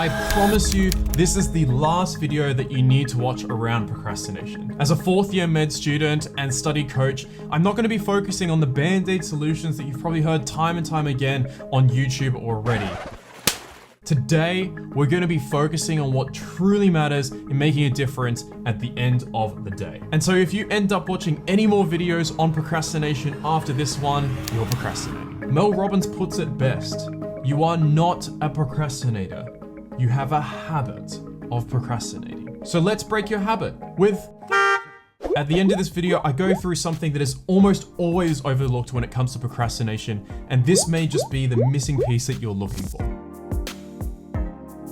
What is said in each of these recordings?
I promise you, this is the last video that you need to watch around procrastination. As a fourth year med student and study coach, I'm not going to be focusing on the band-aid solutions that you've probably heard time and time again on YouTube already. Today, we're going to be focusing on what truly matters in making a difference at the end of the day. And so if you end up watching any more videos on procrastination after this one, you're procrastinating. Mel Robbins puts it best. You are not a procrastinator. You have a habit of procrastinating. So let's break your habit with... At the end of this video, I go through something that is almost always overlooked when it comes to procrastination, and this may just be the missing piece that you're looking for.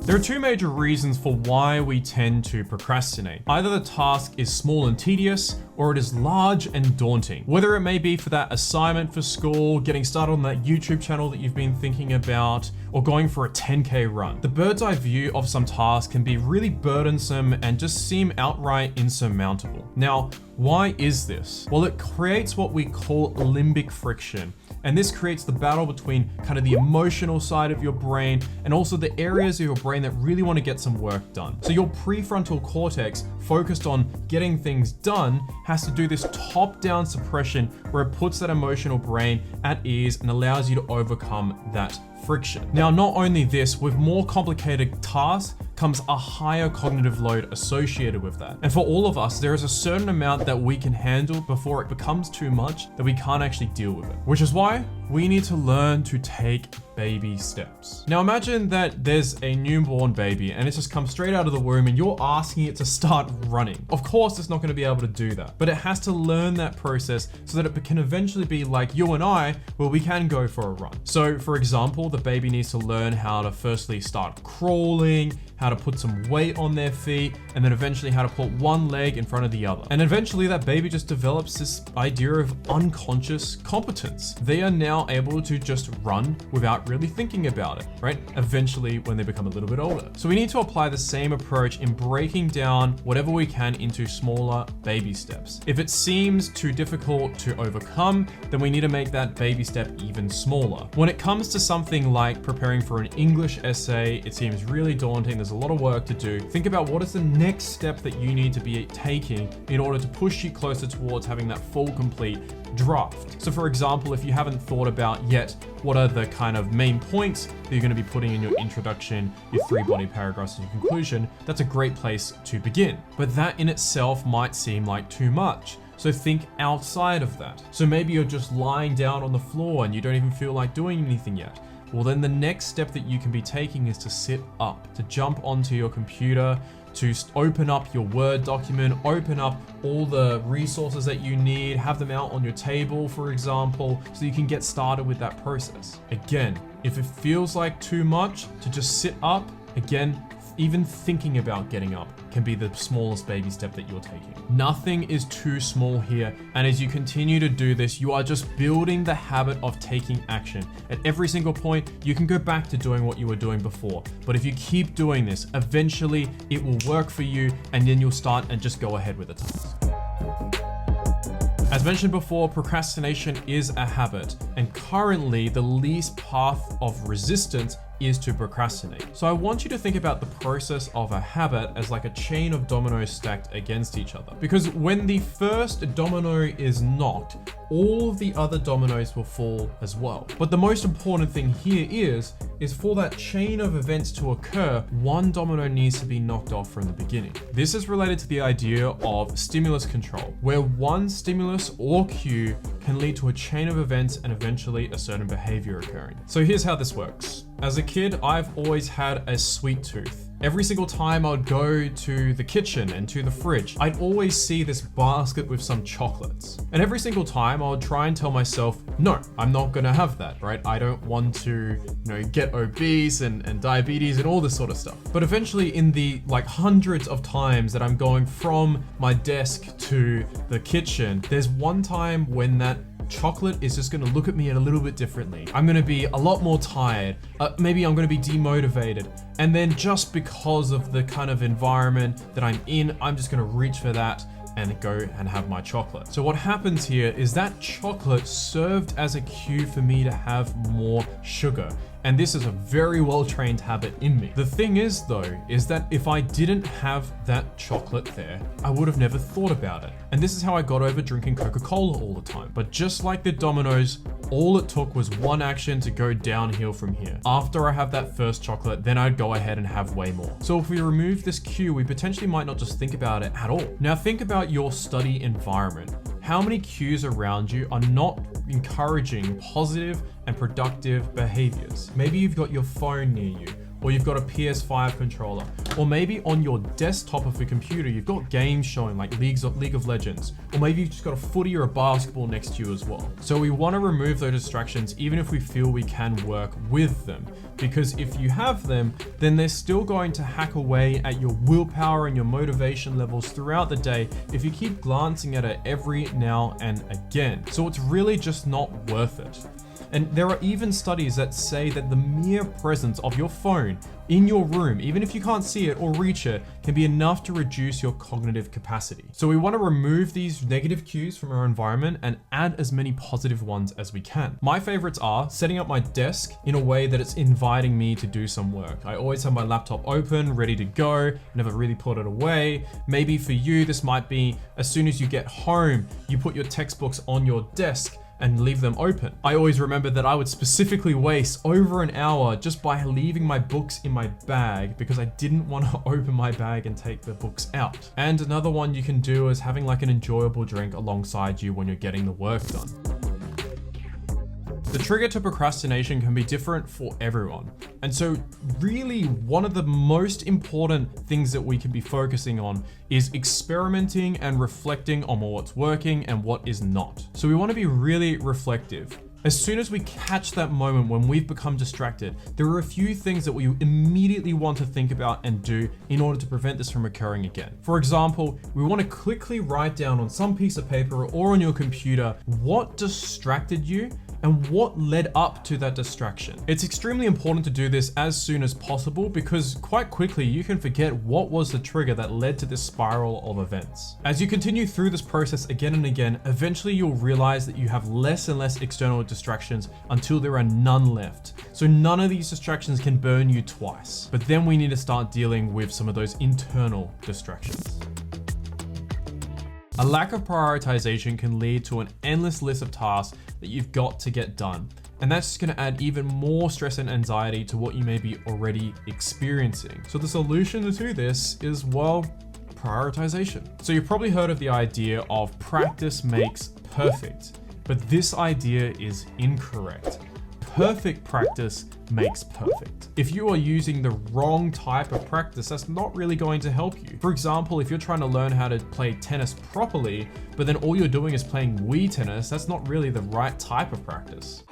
There are two major reasons for why we tend to procrastinate. Either the task is small and tedious, or it is large and daunting. Whether it may be for that assignment for school, getting started on that YouTube channel that you've been thinking about, or going for a 10K run. The bird's eye view of some tasks can be really burdensome and just seem outright insurmountable. Now, why is this? Well, it creates what we call limbic friction. And this creates the battle between kind of the emotional side of your brain and also the areas of your brain that really want to get some work done. So your prefrontal cortex, focused on getting things done, has to do this top-down suppression where it puts that emotional brain at ease and allows you to overcome that friction. Now, not only this, with more complicated tasks comes a higher cognitive load associated with that. And for all of us, there is a certain amount that we can handle before it becomes too much that we can't actually deal with it. Which is why we need to learn to take baby steps. Now imagine that there's a newborn baby and it's just come straight out of the womb and you're asking it to start running. Of course, it's not going to be able to do that, but it has to learn that process so that it can eventually be like you and I, where we can go for a run. So for example, the baby needs to learn how to firstly start crawling, how to put some weight on their feet, and then eventually how to put one leg in front of the other. And eventually that baby just develops this idea of unconscious competence. They are now able to just run without really thinking about it, right? Eventually when they become a little bit older. So we need to apply the same approach in breaking down whatever we can into smaller baby steps. If it seems too difficult to overcome, then we need to make that baby step even smaller. When it comes to something like preparing for an English essay, it seems really daunting. There's a lot of work to do. Think about what is the next step that you need to be taking in order to push you closer towards having that full, complete draft. So for example, if you haven't thought about yet what are the kind of main points that you're going to be putting in your introduction, your 3 body paragraphs, and your conclusion, that's a great place to begin. But that in itself might seem like too much. So think outside of that. So maybe you're just lying down on the floor and you don't even feel like doing anything yet. Well, then the next step that you can be taking is to sit up, to jump onto your computer, to open up your Word document, open up all the resources that you need, have them out on your table, for example, so you can get started with that process. Again, if it feels like too much to just sit up, again, even thinking about getting up can be the smallest baby step that you're taking. Nothing is too small here, and as you continue to do this, you are just building the habit of taking action. At every single point, you can go back to doing what you were doing before, but if you keep doing this, eventually it will work for you, and then you'll start and just go ahead with the task. As mentioned before, procrastination is a habit, and currently the least path of resistance is to procrastinate. So I want you to think about the process of a habit as like a chain of dominoes stacked against each other. Because when the first domino is knocked, all of the other dominoes will fall as well. But the most important thing here is for that chain of events to occur, one domino needs to be knocked off from the beginning. This is related to the idea of stimulus control, where one stimulus or cue can lead to a chain of events and eventually a certain behavior occurring. So here's how this works. As a kid, I've always had a sweet tooth. Every single time I would go to the kitchen and to the fridge, I'd always see this basket with some chocolates. And every single time I would try and tell myself, no, I'm not gonna have that, right? I don't want to, get obese and diabetes and all this sort of stuff. But eventually in the hundreds of times that I'm going from my desk to the kitchen, there's one time when that chocolate is just gonna look at me a little bit differently. I'm gonna be a lot more tired. Maybe I'm gonna be demotivated. And then just because of the kind of environment that I'm in, I'm just gonna reach for that and go and have my chocolate. So what happens here is that chocolate served as a cue for me to have more sugar. And this is a very well-trained habit in me. The thing is though, is that if I didn't have that chocolate there, I would have never thought about it. And this is how I got over drinking Coca-Cola all the time. But just like the dominoes, all it took was one action to go downhill from here. After I have that first chocolate, then I'd go ahead and have way more. So if we remove this cue, we potentially might not just think about it at all. Now think about your study environment. How many cues around you are not encouraging positive and productive behaviors? Maybe you've got your phone near you, or you've got a PS5 controller, or maybe on your desktop of a computer, you've got games showing like League of Legends, or maybe you've just got a footy or a basketball next to you as well. So we want to remove those distractions even if we feel we can work with them, because if you have them, then they're still going to hack away at your willpower and your motivation levels throughout the day if you keep glancing at it every now and again. So it's really just not worth it. And there are even studies that say that the mere presence of your phone in your room, even if you can't see it or reach it, can be enough to reduce your cognitive capacity. So we want to remove these negative cues from our environment and add as many positive ones as we can. My favorites are setting up my desk in a way that it's inviting me to do some work. I always have my laptop open, ready to go, never really put it away. Maybe for you, this might be as soon as you get home, you put your textbooks on your desk and leave them open. I always remember that I would specifically waste over an hour just by leaving my books in my bag because I didn't want to open my bag and take the books out. And another one you can do is having like an enjoyable drink alongside you when you're getting the work done. The trigger to procrastination can be different for everyone. And so really one of the most important things that we can be focusing on is experimenting and reflecting on what's working and what is not. So we want to be really reflective. As soon as we catch that moment when we've become distracted, there are a few things that we immediately want to think about and do in order to prevent this from occurring again. For example, we want to quickly write down on some piece of paper or on your computer what distracted you and what led up to that distraction. It's extremely important to do this as soon as possible because quite quickly you can forget what was the trigger that led to this spiral of events. As you continue through this process again and again, eventually you'll realize that you have less and less external distractions until there are none left. So none of these distractions can burn you twice. But then we need to start dealing with some of those internal distractions. A lack of prioritization can lead to an endless list of tasks that you've got to get done. And that's just going to add even more stress and anxiety to what you may be already experiencing. So the solution to this is, well, prioritization. So you've probably heard of the idea of practice makes perfect, but this idea is incorrect. Perfect practice makes perfect. If you are using the wrong type of practice, that's not really going to help you. For example, if you're trying to learn how to play tennis properly, but then all you're doing is playing Wii tennis, that's not really the right type of practice.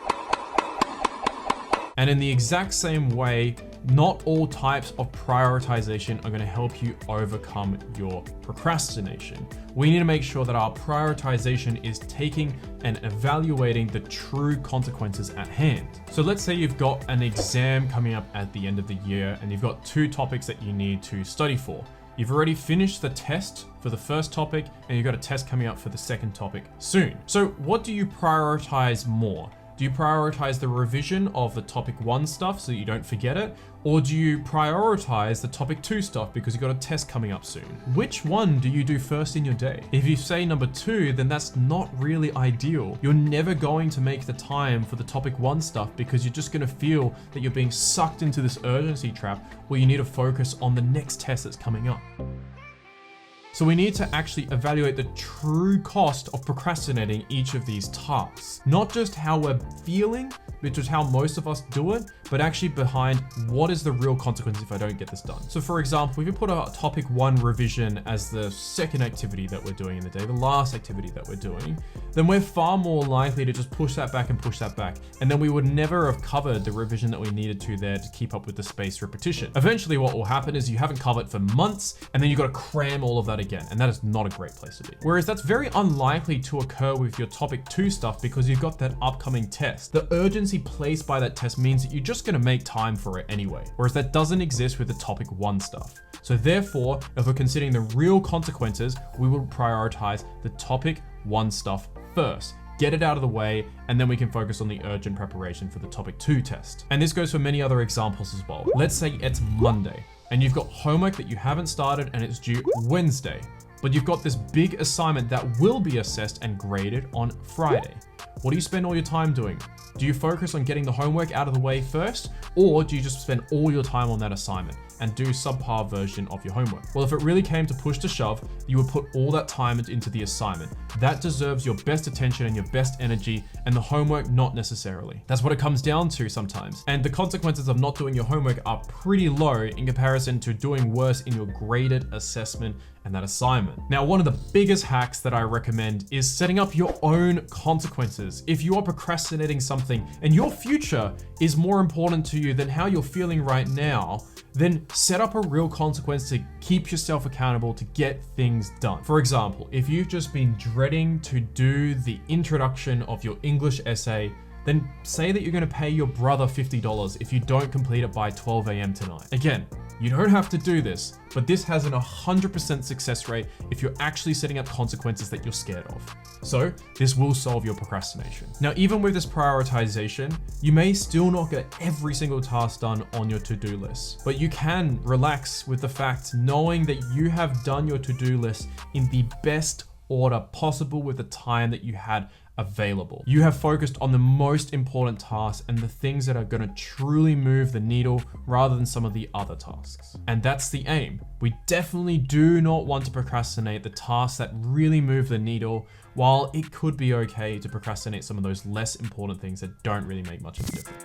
And in the exact same way, not all types of prioritization are going to help you overcome your procrastination. We need to make sure that our prioritization is taking and evaluating the true consequences at hand. So let's say you've got an exam coming up at the end of the year and you've got 2 topics that you need to study for. You've already finished the test for the first topic and you've got a test coming up for the second topic soon. So what do you prioritize more? Do you prioritize the revision of the topic 1 stuff so that you don't forget it? Or do you prioritize the topic 2 stuff because you've got a test coming up soon? Which one do you do first in your day? If you say number 2, then that's not really ideal. You're never going to make the time for the topic 1 stuff because you're just gonna feel that you're being sucked into this urgency trap where you need to focus on the next test that's coming up. So we need to actually evaluate the true cost of procrastinating each of these tasks. Not just how we're feeling, which is how most of us do it, but actually behind what is the real consequence if I don't get this done. So for example, if you put a topic 1 revision as the second activity that we're doing in the day, the last activity that we're doing, then we're far more likely to just push that back and push that back. And then we would never have covered the revision that we needed to there to keep up with the spaced repetition. Eventually what will happen is you haven't covered for months and then you've got to cram all of that again. And that is not a great place to be. Whereas that's very unlikely to occur with your topic 2 stuff because you've got that upcoming test. The urgency placed by that test means that you're just gonna make time for it anyway. Whereas that doesn't exist with the topic 1 stuff. So therefore, if we're considering the real consequences, we will prioritize the topic 1 stuff first. get it out of the way, and then we can focus on the urgent preparation for the topic 2 test. And this goes for many other examples as well. Let's say it's Monday and you've got homework that you haven't started and it's due Wednesday, but you've got this big assignment that will be assessed and graded on Friday. What do you spend all your time doing? Do you focus on getting the homework out of the way first, or do you just spend all your time on that assignment and do subpar version of your homework? Well, if it really came to push to shove, you would put all that time into the assignment. That deserves your best attention and your best energy, and the homework not necessarily. That's what it comes down to sometimes. And the consequences of not doing your homework are pretty low in comparison to doing worse in your graded assessment and that assignment. Now, one of the biggest hacks that I recommend is setting up your own consequences. If you are procrastinating something and your future is more important to you than how you're feeling right now, then set up a real consequence to keep yourself accountable to get things done. For example, if you've just been dreading to do the introduction of your English essay, then say that you're gonna pay your brother $50 if you don't complete it by 12 a.m. tonight. Again, you don't have to do this, but this has an 100% success rate if you're actually setting up consequences that you're scared of. So this will solve your procrastination. Now, even with this prioritization, you may still not get every single task done on your to-do list, but you can relax with the fact knowing that you have done your to-do list in the best order possible with the time that you had available. You have focused on the most important tasks and the things that are going to truly move the needle rather than some of the other tasks. And that's the aim. We definitely do not want to procrastinate the tasks that really move the needle, while it could be okay to procrastinate some of those less important things that don't really make much of a difference.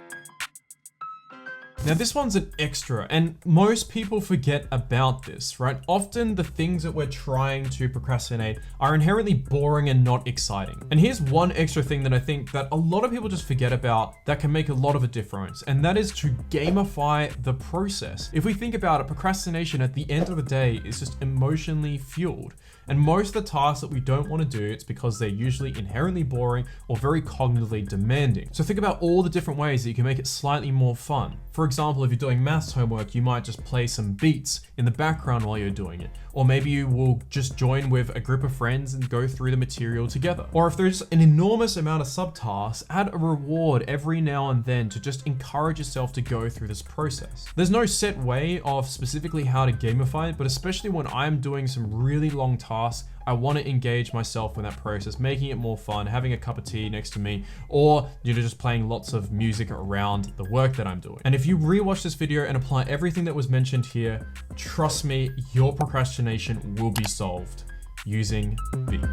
Now, this one's an extra, and most people forget about this, right? Often the things that we're trying to procrastinate are inherently boring and not exciting. And here's one extra thing that I think that a lot of people just forget about that can make a lot of a difference, and that is to gamify the process. If we think about it, procrastination at the end of the day is just emotionally fueled. And most of the tasks that we don't want to do, it's because they're usually inherently boring or very cognitively demanding. So think about all the different ways that you can make it slightly more fun. For example, if you're doing maths homework, you might just play some beats in the background while you're doing it. Or maybe you will just join with a group of friends and go through the material together. Or if there's an enormous amount of subtasks, add a reward every now and then to just encourage yourself to go through this process. There's no set way of specifically how to gamify it, but especially when I'm doing some really long tasks, I want to engage myself in that process, making it more fun, having a cup of tea next to me, or just playing lots of music around the work that I'm doing. And if you rewatch this video and apply everything that was mentioned here, trust me, your procrastination will be solved using Veep.